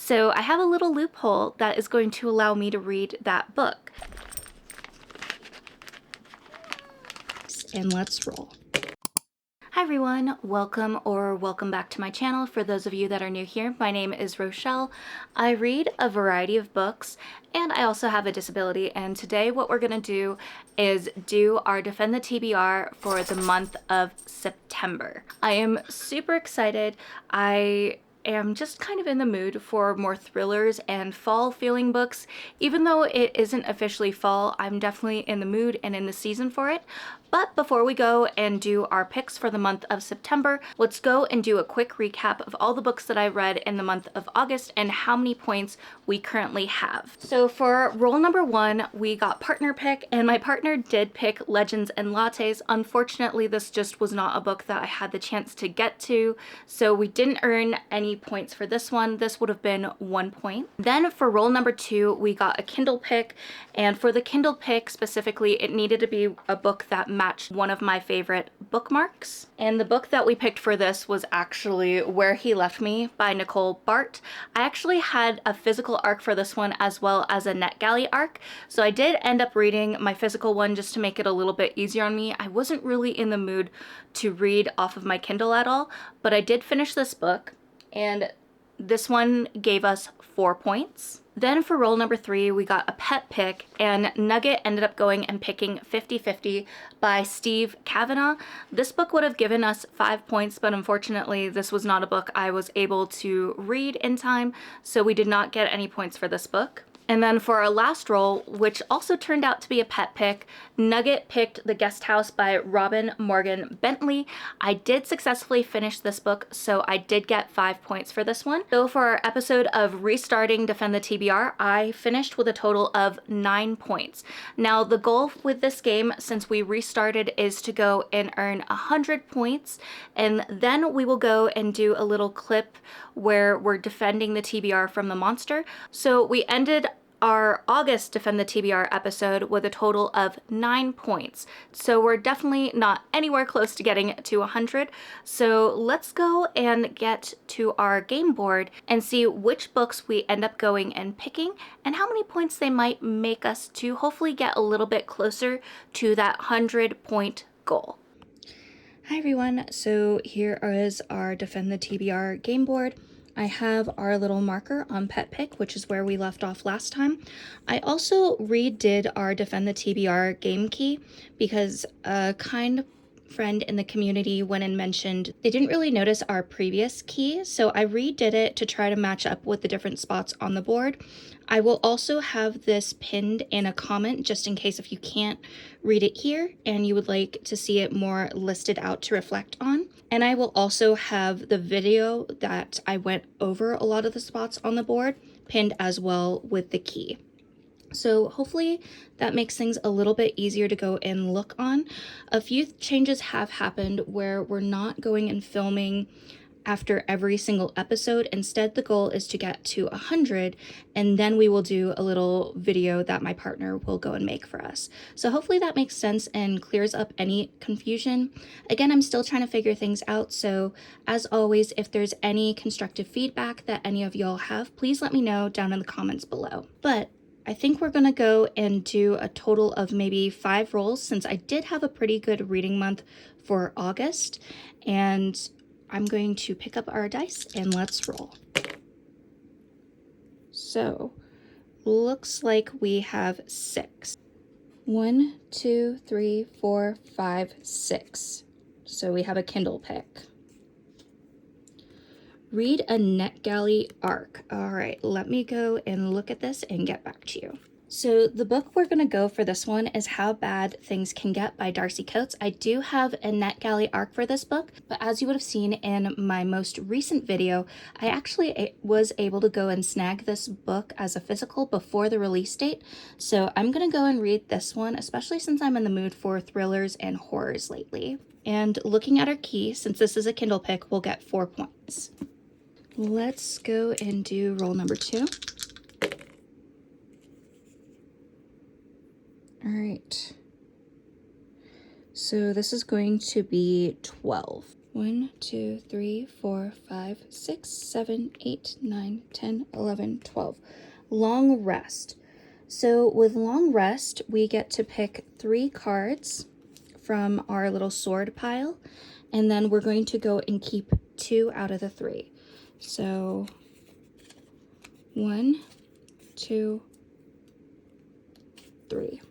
So I have a little loophole that is going to allow me to read that book. And let's roll. Hi everyone, welcome back to my channel. For those of you that are new here, my name is Rochelle. I read a variety of books and I also have a disability, and today what we're gonna do is do our Defend the TBR for the month of September. I am super excited. I am just kind of in the mood for more thrillers and fall feeling books. Even though it isn't officially fall, I'm definitely in the mood and in the season for it. But before we go and do our picks for the month of September, let's go and do a quick recap of all the books that I read in the month of August and how many points we currently have. So for roll number 1, we got partner pick, and my partner did pick Legends and Lattes. Unfortunately, this just was not a book that I had the chance to get to, so we didn't earn any points for this one. This would have been 1 point. Then for roll number 2, we got a Kindle pick, and for the Kindle pick specifically, it needed to be a book that matched one of my favorite bookmarks. And the book that we picked for this was actually Where He Left Me by Nicole Bart. I actually had a physical arc for this one as well as a NetGalley arc, so I did end up reading my physical one just to make it a little bit easier on me. I wasn't really in the mood to read off of my Kindle at all, but I did finish this book, and this one gave us 4 points. Then for roll number 3, we got a pet pick, and Nugget ended up going and picking 50/50 by Steve Kavanaugh. This book would have given us 5 points, but unfortunately this was not a book I was able to read in time, so we did not get any points for this book. And then for our last roll, which also turned out to be a pet pick, Nugget picked The Guest House by Robin Morgan Bentley. I did successfully finish this book, so I did get 5 points for this one. So for our episode of restarting Defend the TBR, I finished with a total of 9 points. Now the goal with this game, since we restarted, is to go and earn 100 points, and then we will go and do a little clip where we're defending the TBR from the monster. So we ended our August Defend the TBR episode with a total of 9 points. So we're definitely not anywhere close to getting to 100. So let's go and get to our game board and see which books we end up going and picking and how many points they might make us to hopefully get a little bit closer to that 100-point goal. Hi everyone, so here is our Defend the TBR game board. I have our little marker on pet pick, which is where we left off last time. I also redid our Defend the TBR game key because a kind friend in the community went and mentioned they didn't really notice our previous key, so I redid it to try to match up with the different spots on the board. I will also have this pinned in a comment just in case if you can't read it here and you would like to see it more listed out to reflect on. And I will also have the video that I went over a lot of the spots on the board pinned as well with the key. So hopefully that makes things a little bit easier to go and look on. A few changes have happened where we're not going and filming after every single episode. Instead, the goal is to get to 100, and then we will do a little video that my partner will go and make for us. So hopefully that makes sense and clears up any confusion. Again, I'm still trying to figure things out, so as always, if there's any constructive feedback that any of y'all have, please let me know down in the comments below. But I think we're gonna go and do a total of maybe 5 rolls, since I did have a pretty good reading month for August, and I'm going to pick up our dice and let's roll. So, looks like we have 6. 1, 2, 3, 4, 5, 6. So we have a Kindle pick. Read a NetGalley arc. All right, let me go and look at this and get back to you. So the book we're going to go for this one is How Bad Things Can Get by Darcy Coates. I do have a NetGalley arc for this book, but as you would have seen in my most recent video, I actually was able to go and snag this book as a physical before the release date. So I'm going to go and read this one, especially since I'm in the mood for thrillers and horrors lately. And looking at our key, since this is a Kindle pick, we'll get 4 points. Let's go and do roll number 2. All right, so this is going to be 12. 1, 2, 3, 4, 5, 6, 7, 8, 9, 10, 11, 12. Long rest. So with long rest, we get to pick 3 cards from our little sword pile, and then we're going to go and keep 2 out of the 3. So 1, 2, 3.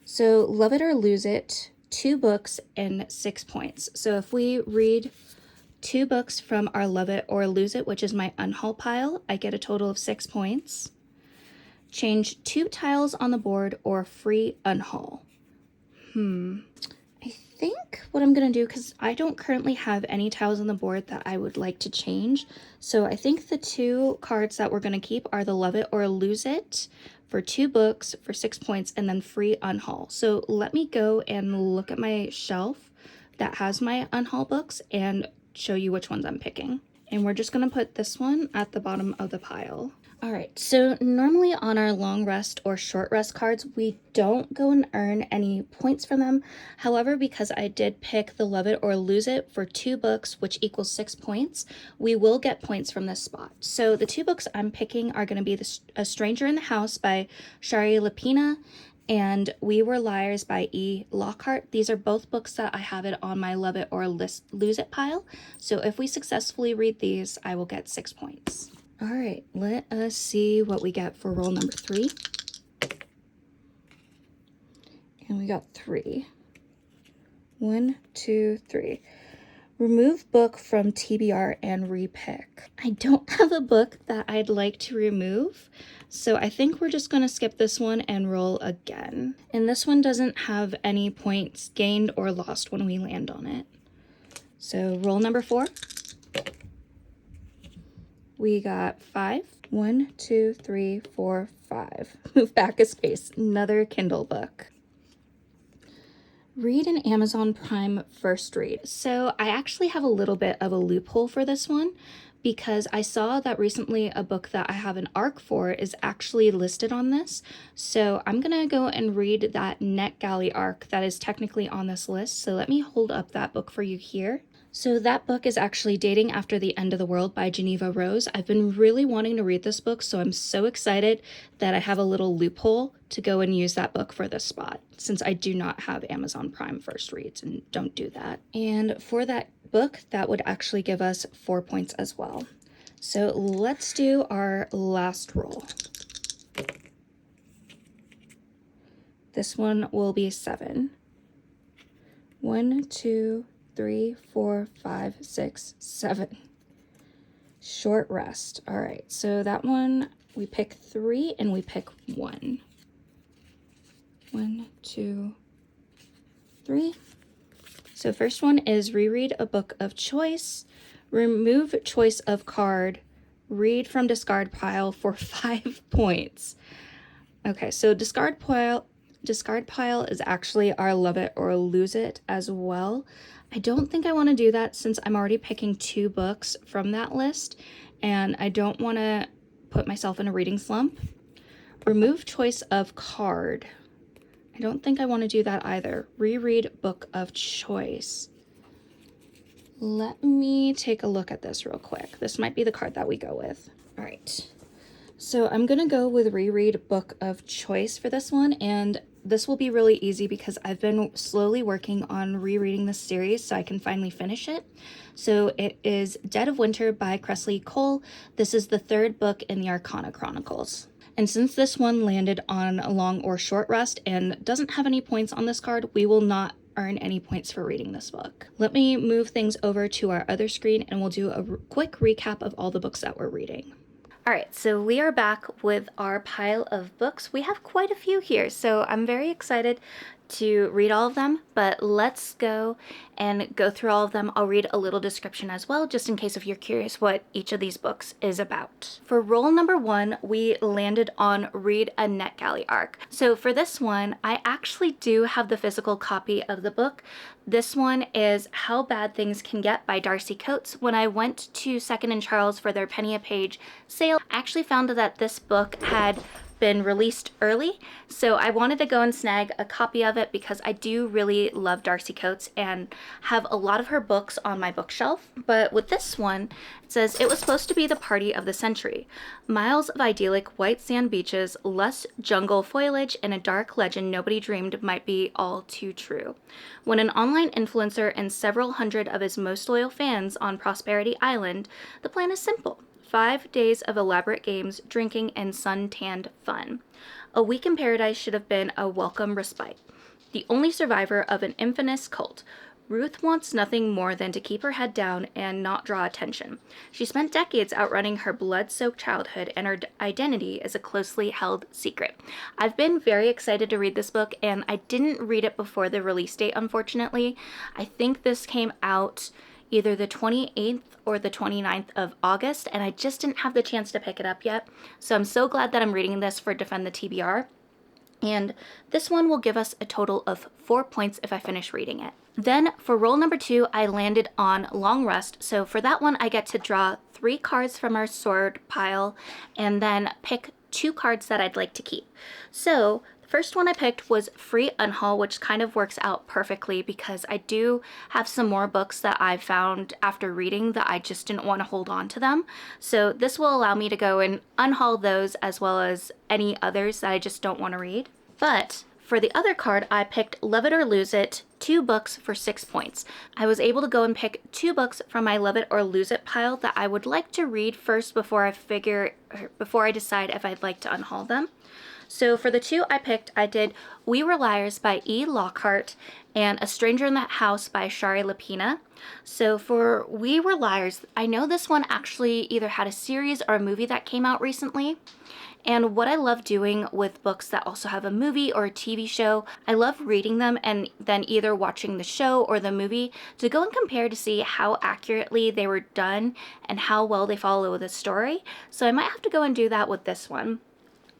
So love it or lose it, 2 books and 6 points. So if we read 2 books from our love it or lose it, which is my unhaul pile, I get a total of 6 points. Change 2 tiles on the board or free unhaul. I think what I'm going to do, because I don't currently have any tiles on the board that I would like to change, so I think the 2 cards that we're going to keep are the love it or lose it for 2 books for 6 points and then free unhaul. So let me go and look at my shelf that has my unhaul books and show you which ones I'm picking. And we're just going to put this one at the bottom of the pile. All right, so normally on our long rest or short rest cards, we don't go and earn any points from them. However, because I did pick the love it or lose it for 2 books, which equals 6 points, we will get points from this spot. So the 2 books I'm picking are going to be A Stranger in the House by Shari Lapina and We Were Liars by E. Lockhart. These are both books that I have it on my love it or lose it pile. So if we successfully read these, I will get 6 points. All right, let us see what we get for roll number 3. And we got 3. 1, 2, 3. Remove book from TBR and repick. I don't have a book that I'd like to remove, so I think we're just going to skip this one and roll again. And this one doesn't have any points gained or lost when we land on it. So roll number 4. We got 5. 1, 2, 3, 4, 5. Move back a space. Another Kindle book. Read an Amazon Prime first read. So I actually have a little bit of a loophole for this one because I saw that recently a book that I have an ARC for is actually listed on this. So I'm going to go and read that NetGalley ARC that is technically on this list. So let me hold up that book for you here. So that book is actually Dating After the End of the World by Geneva Rose. I've been really wanting to read this book, so I'm so excited that I have a little loophole to go and use that book for this spot, since I do not have Amazon Prime first reads and don't do that. And for that book, that would actually give us 4 points as well. So let's do our last roll. This one will be 7. 1, 2, 3, 4, 5, 6, 7. Short rest. All right, so that one we pick 3 and we pick 1. 1, 2, 3. So first one is reread a book of choice, remove choice of card, read from discard pile for 5 points. Okay, so discard pile is actually our love it or lose it as well. I don't think I want to do that since I'm already picking 2 books from that list and I don't want to put myself in a reading slump. Remove choice of card. I don't think I want to do that either. Reread book of choice. Let me take a look at this real quick. This might be the card that we go with. All right. So I'm going to go with reread book of choice for this one, and this will be really easy because I've been slowly working on rereading this series so I can finally finish it. So it is Dead of Winter by Cressley Cole. This is the 3rd book in the Arcana Chronicles. And since this one landed on a long or short rest and doesn't have any points on this card, we will not earn any points for reading this book. Let me move things over to our other screen and we'll do a quick recap of all the books that we're reading. All right, so we are back with our pile of books. We have quite a few here, so I'm very excited to read all of them, but let's go and go through all of them. I'll read a little description as well, just in case if you're curious what each of these books is about. For roll number 1, we landed on Read a NetGalley ARC. So for this one, I actually do have the physical copy of the book. This one is How Bad Things Can Get by Darcy Coates. When I went to Second and Charles for their penny a page sale, I actually found that this book had been released early, so I wanted to go and snag a copy of it because I do really love Darcy Coates and have a lot of her books on my bookshelf. But with this one, it says, it was supposed to be the party of the century. Miles of idyllic white sand beaches, lush jungle foliage, and a dark legend nobody dreamed might be all too true. When an online influencer and several hundred of his most loyal fans on Prosperity Island, the plan is simple. 5 days of elaborate games, drinking, and sun-tanned fun. A week in paradise should have been a welcome respite. The only survivor of an infamous cult, Ruth wants nothing more than to keep her head down and not draw attention. She spent decades outrunning her blood-soaked childhood, and her identity is a closely held secret. I've been very excited to read this book, and I didn't read it before the release date, unfortunately. I think this came out either the 28th or the 29th of August, and I just didn't have the chance to pick it up yet. So I'm so glad that I'm reading this for Defend the TBR. And this one will give us a total of 4 points if I finish reading it. Then for roll number 2, I landed on Long Rest. So for that one, I get to draw 3 cards from our sword pile and then pick 2 cards that I'd like to keep. So the first one I picked was Free Unhaul, which kind of works out perfectly because I do have some more books that I found after reading that I just didn't want to hold on to them. So this will allow me to go and unhaul those as well as any others that I just don't want to read. But for the other card, I picked Love It or Lose It, 2 books for 6 points. I was able to go and pick 2 books from my Love It or Lose It pile that I would like to read first before I decide if I'd like to unhaul them. So for the 2 I picked, I did We Were Liars by E. Lockhart and A Stranger in the House by Shari Lapina. So for We Were Liars, I know this one actually either had a series or a movie that came out recently. And what I love doing with books that also have a movie or a TV show, I love reading them and then either watching the show or the movie to go and compare to see how accurately they were done and how well they follow the story. So I might have to go and do that with this one.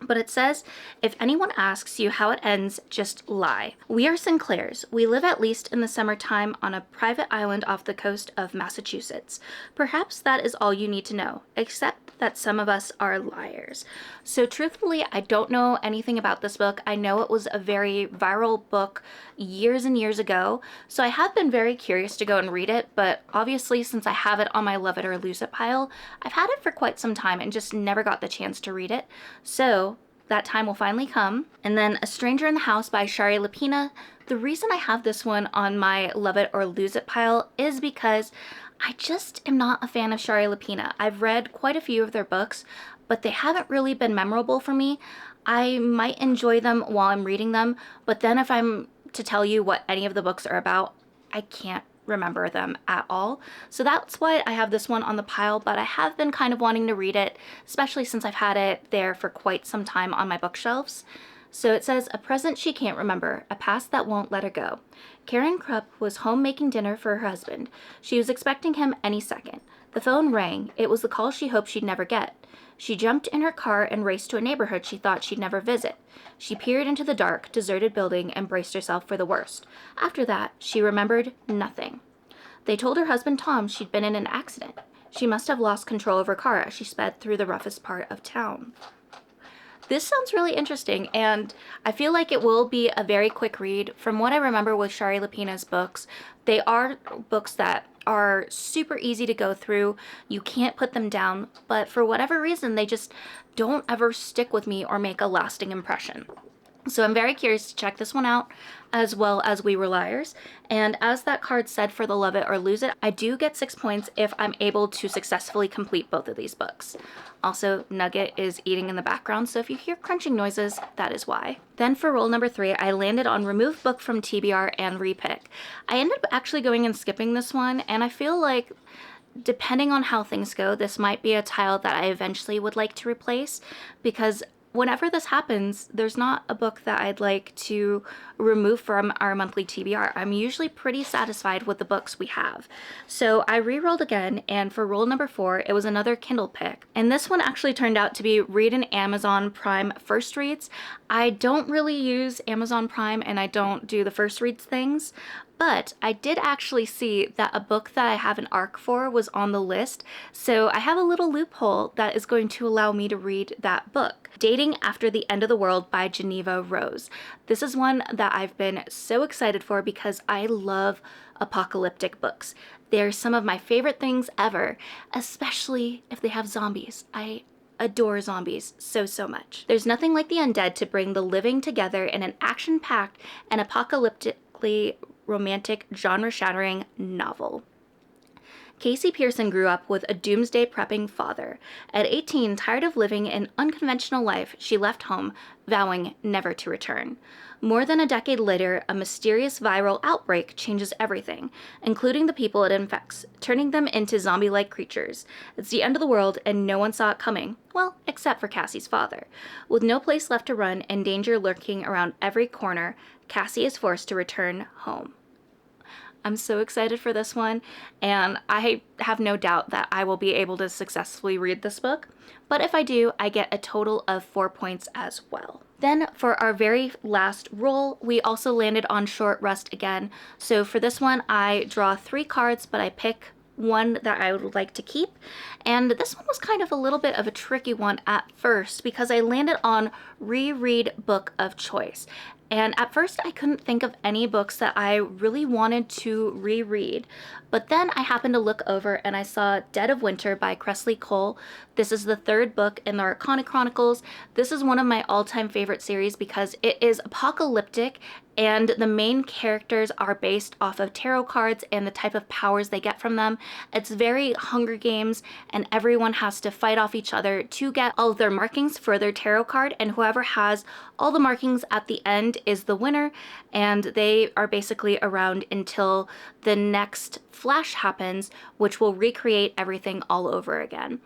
But it says, if anyone asks you how it ends, just lie. We are Sinclairs. We live at least in the summertime on a private island off the coast of Massachusetts. Perhaps that is all you need to know, except that some of us are liars. So truthfully, I don't know anything about this book. I know it was a very viral book years and years ago, so I have been very curious to go and read it, but obviously since I have it on my Love It or Lose It pile, I've had it for quite some time and just never got the chance to read it. So that time will finally come. And then A Stranger in the House by Shari Lapina. The reason I have this one on my Love It or Lose It pile is because I just am not a fan of Shari Lapina. I've read quite a few of their books, but they haven't really been memorable for me. I might enjoy them while I'm reading them, but then if I'm to tell you what any of the books are about, I can't remember them at all. So that's why I have this one on the pile, but I have been kind of wanting to read it, especially since I've had it there for quite some time on my bookshelves. So it says, A Present She Can't Remember, a Past That Won't Let Her Go. Karen Krupp was home making dinner for her husband. She was expecting him any second. The phone rang. It was the call she hoped she'd never get. She jumped in her car and raced to a neighborhood she thought she'd never visit. She peered into the dark, deserted building and braced herself for the worst. After that, she remembered nothing. They told her husband Tom she'd been in an accident. She must have lost control of her car as she sped through the roughest part of town. This sounds really interesting, and I feel like it will be a very quick read. From what I remember with Shari Lapina's books, they are books that are super easy to go through. You can't put them down, but for whatever reason, they just don't ever stick with me or make a lasting impression. So I'm very curious to check this one out, as well as We Were Liars. And as that card said for the Love It or Lose It, I do get 6 points if I'm able to successfully complete both of these books. Also, Nugget is eating in the background, so if you hear crunching noises, that is why. Then for roll number 3, I landed on Remove Book from TBR and Repick. I ended up actually going and skipping this one, and I feel like depending on how things go, this might be a tile that I eventually would like to replace, because whenever this happens, there's not a book that I'd like to remove from our monthly TBR. I'm usually pretty satisfied with the books we have. So I re-rolled again, and for roll number 4, it was another Kindle pick. And this one actually turned out to be Read an Amazon Prime First Reads. I don't really use Amazon Prime, and I don't do the first reads things, But I did actually see that a book that I have an ARC for was on the list, so I have a little loophole that is going to allow me to read that book. Dating After the End of the World by Geneva Rose. This is one that I've been so excited for because I love apocalyptic books. They're some of my favorite things ever, especially if they have zombies. I adore zombies so much. There's nothing like the undead to bring the living together in an action-packed and apocalyptically romantic, genre-shattering novel. Casey Pearson grew up with a doomsday prepping father. At 18, tired of living an unconventional life, she left home, vowing never to return. More than a decade later, a mysterious viral outbreak changes everything, including the people it infects, turning them into zombie-like creatures. It's the end of the world, and no one saw it coming. Well, except for Cassie's father. With no place left to run and danger lurking around every corner, Cassie is forced to return home. I'm so excited for this one, and I have no doubt that I will be able to successfully read this book. But if I do, I get a total of 4 points as well. Then for our very last roll, we also landed on short rest again. So for this one, I draw 3 cards, but I pick one that I would like to keep. And this one was kind of a little bit of a tricky one at first because I landed on reread book of choice. And at first I couldn't think of any books that I really wanted to reread. But then I happened to look over and I saw Dead of Winter by Kresley Cole. This is the 3rd book in the Arcana Chronicles. This is one of my all-time favorite series because it is apocalyptic and the main characters are based off of tarot cards and the type of powers they get from them. It's very Hunger Games, and everyone has to fight off each other to get all of their markings for their tarot card, and whoever has all the markings at the end is the winner, and they are basically around until the next flash happens, which will recreate everything all over again.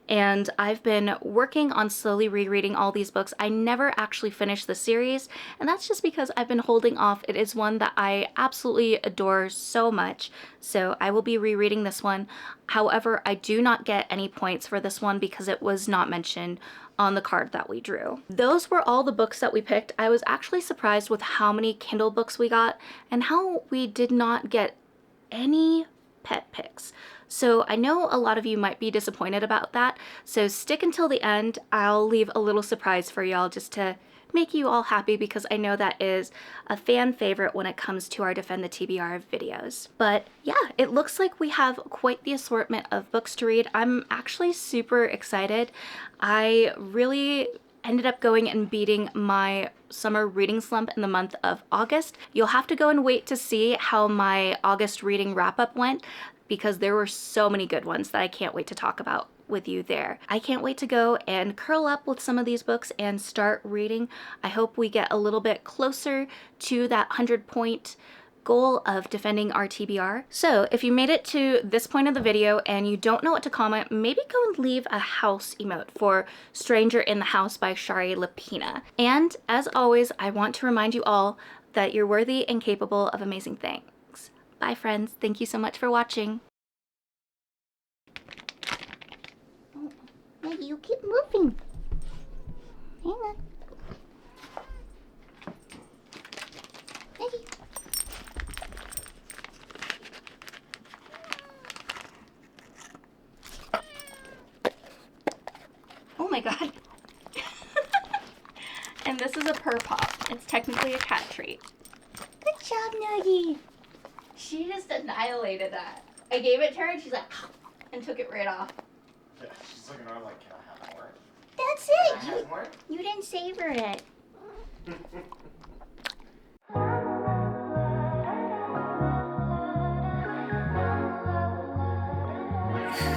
And I've been working on slowly rereading all these books. I never actually finished the series, and that's just because I've been holding off. It is one that I absolutely adore so much, so I will be rereading this one. However, I do not get any points for this one because it was not mentioned on the card that we drew. Those were all the books that we picked. I was actually surprised with how many Kindle books we got and how we did not get any pet picks. So I know a lot of you might be disappointed about that, so stick until the end. I'll leave a little surprise for y'all just to make you all happy because I know that is a fan favorite when it comes to our Defend the TBR videos. But yeah, it looks like we have quite the assortment of books to read. I'm actually super excited. I really ended up going and beating my summer reading slump in the month of August. You'll have to go and wait to see how my August reading wrap-up went because there were so many good ones that I can't wait to talk about with you there. I can't wait to go and curl up with some of these books and start reading. I hope we get a little bit closer to that 100-point goal of defending our TBR. So if you made it to this point of the video and you don't know what to comment, maybe go and leave a house emote for Stranger in the House by Shari Lapina. And as always, I want to remind you all that you're worthy and capable of amazing things. Bye friends, thank you so much for watching. Oh, Maggie, you keep moving. Hang on. Maggie. Oh my god. And this is a purr pop. It's technically a cat treat. Good job, Nugget. She just annihilated that. I gave it to her and she's like, and took it right off. Yeah, she's looking around like, can I have more? That's Can I it. have more? You didn't savor it.